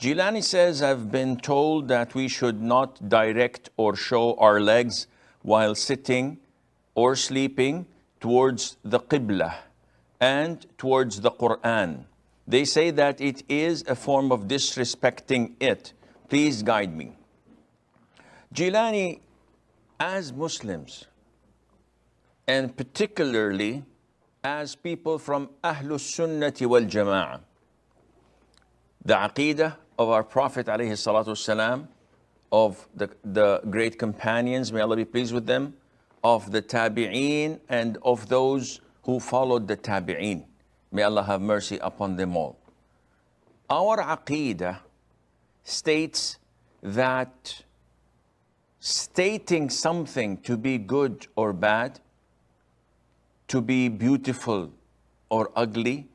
Jilani says, I've been told that we should not direct or show our legs while sitting or sleeping towards the Qiblah and towards the Quran. They say that it is a form of disrespecting it. Please guide me. Jilani, as Muslims, and particularly as people from Ahlus Sunnati wal Jama'ah, the Aqidah of our Prophet alayhi salatu wasalam, of the great companions, may Allah be pleased with them, of the Tabi'een and of those who followed the Tabi'een. May Allah have mercy upon them all. Our Aqidah states that stating something to be good or bad, to be beautiful or ugly,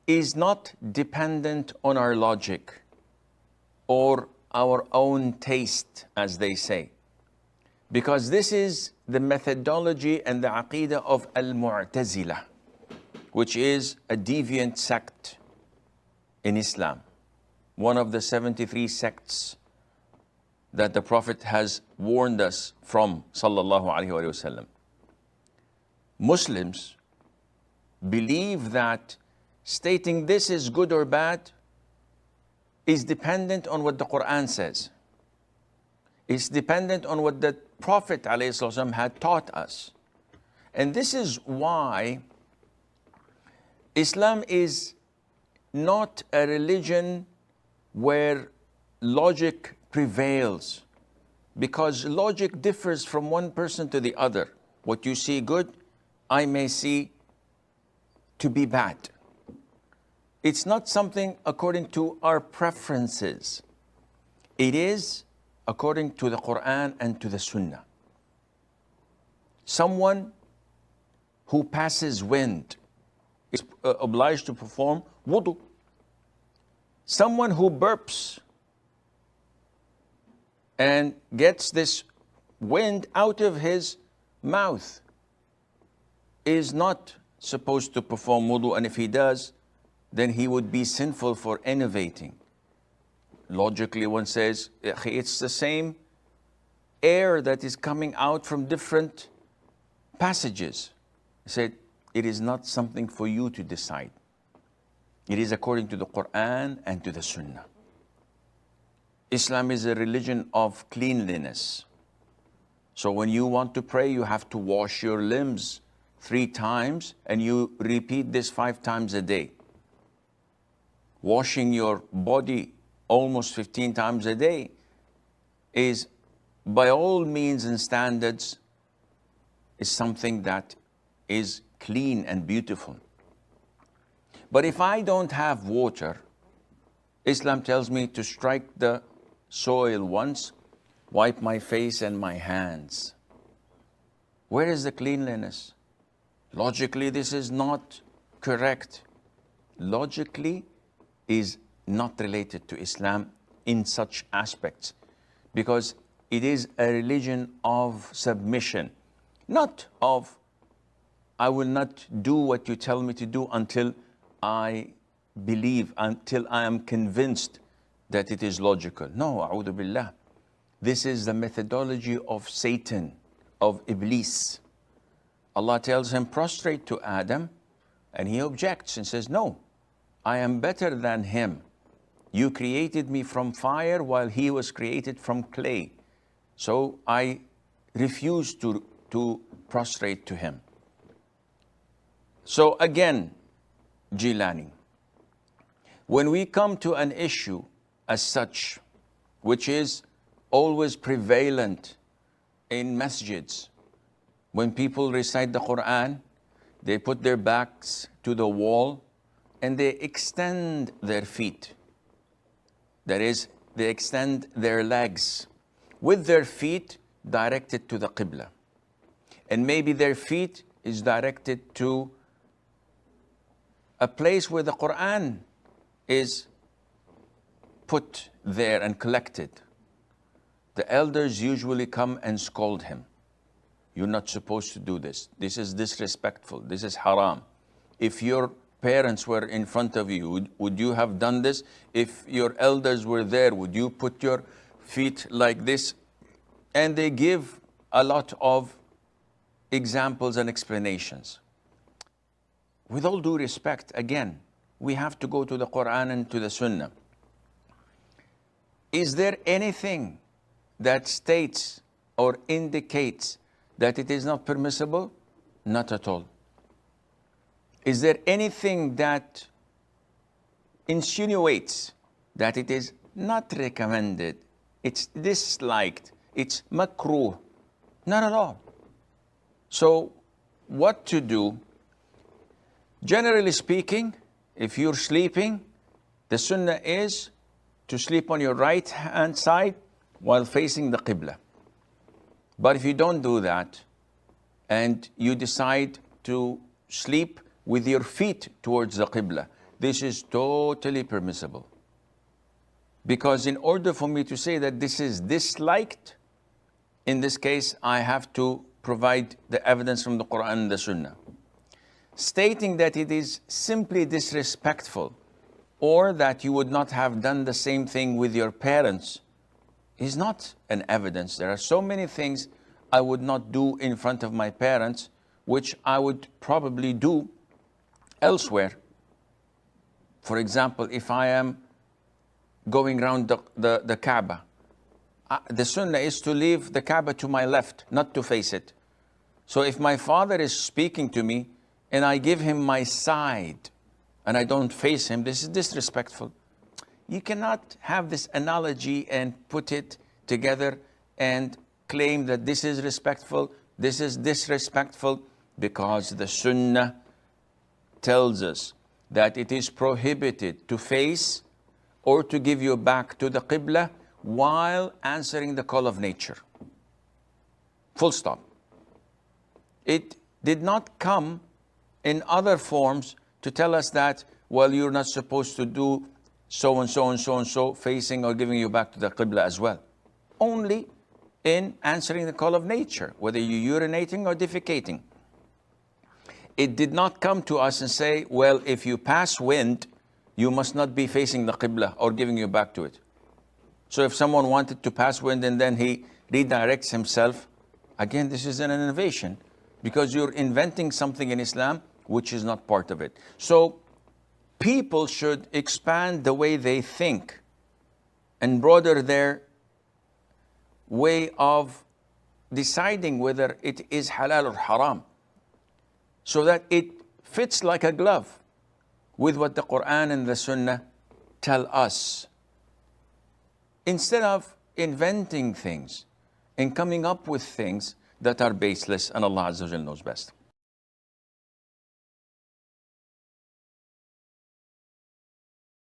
is not dependent on our logic or our own taste, as they say. Because this is the methodology and the aqidah of Al-Mu'tazilah, which is a deviant sect in Islam, one of the 73 sects that the Prophet has warned us from, sallallahu alaihi wasallam. Muslims believe that stating this is good or bad is dependent on what the Quran says. It's dependent on what the Prophet ﷺ had taught us. And this is why Islam is not a religion where logic prevails, because logic differs from one person to the other. What you see good, I may see to be bad. It's not something according to our preferences. It is according to the Quran and to the Sunnah. Someone who passes wind is obliged to perform wudu. Someone who burps and gets this wind out of his mouth is not supposed to perform wudu, and if he does, then he would be sinful for innovating. Logically, one says, it's the same air that is coming out from different passages. He said, it is not something for you to decide. It is according to the Quran and to the Sunnah. Islam is a religion of cleanliness. So when you want to pray, you have to wash your limbs 3 times, and you repeat this 5 times a day. Washing your body almost 15 times a day is, by all means and standards, is something that is clean and beautiful. But if I don't have water, Islam tells me to strike the soil once, wipe my face and my hands. Where is the cleanliness? Logically, this is not correct. Logically is not related to Islam in such aspects, because it is a religion of submission, not of, I will not do what you tell me to do until I believe, until I am convinced that it is logical. No, a'udhu billah. This is the methodology of Satan, of Iblis. Allah tells him, prostrate to Adam, and he objects and says, no, I am better than him. You created me from fire while he was created from clay. So I refuse to prostrate to him. So again, Jilani, when we come to an issue as such, which is always prevalent in masjids, when people recite the Quran, they put their backs to the wall and they extend their feet. That is, they extend their legs with their feet directed to the Qibla. And maybe their feet is directed to a place where the Quran is put there and collected. The elders usually come and scold him. You're not supposed to do this. This is disrespectful. This is haram. If your parents were in front of you, would you have done this? If your elders were there, would you put your feet like this? And they give a lot of examples and explanations. With all due respect, again, we have to go to the Quran and to the Sunnah. Is there anything that states or indicates that it is not permissible? Not at all. Is there anything that insinuates that it is not recommended, it's disliked, it's makruh? Not at all. So what to do? Generally speaking, if you're sleeping, the sunnah is to sleep on your right hand side while facing the Qibla. But if you don't do that and you decide to sleep with your feet towards the Qibla, this is totally permissible. Because in order for me to say that this is disliked, in this case, I have to provide the evidence from the Quran and the Sunnah. Stating that it is simply disrespectful or that you would not have done the same thing with your parents is not an evidence. There are so many things I would not do in front of my parents, which I would probably do elsewhere. For example, if I am going around the Kaaba, the sunnah is to leave the Kaaba to my left, not to face it. So if my father is speaking to me and I give him my side and I don't face him, this is disrespectful. You cannot have this analogy and put it together and claim that this is respectful, this is disrespectful, because the sunnah tells us that it is prohibited to face or to give your back to the Qibla while answering the call of nature. Full stop. It did not come in other forms to tell us that, well, you're not supposed to do so and so and so and so, facing or giving you back to the Qibla as well. Only in answering the call of nature, whether you're urinating or defecating. It did not come to us and say, well, if you pass wind, you must not be facing the Qibla or giving you back to it. So if someone wanted to pass wind and then he redirects himself, again, this is an innovation, because you're inventing something in Islam which is not part of it. So people should expand the way they think and broaden their way of deciding whether it is halal or haram, so that it fits like a glove with what the Quran and the Sunnah tell us, instead of inventing things and coming up with things that are baseless, and Allah Azza wa Jalla knows best.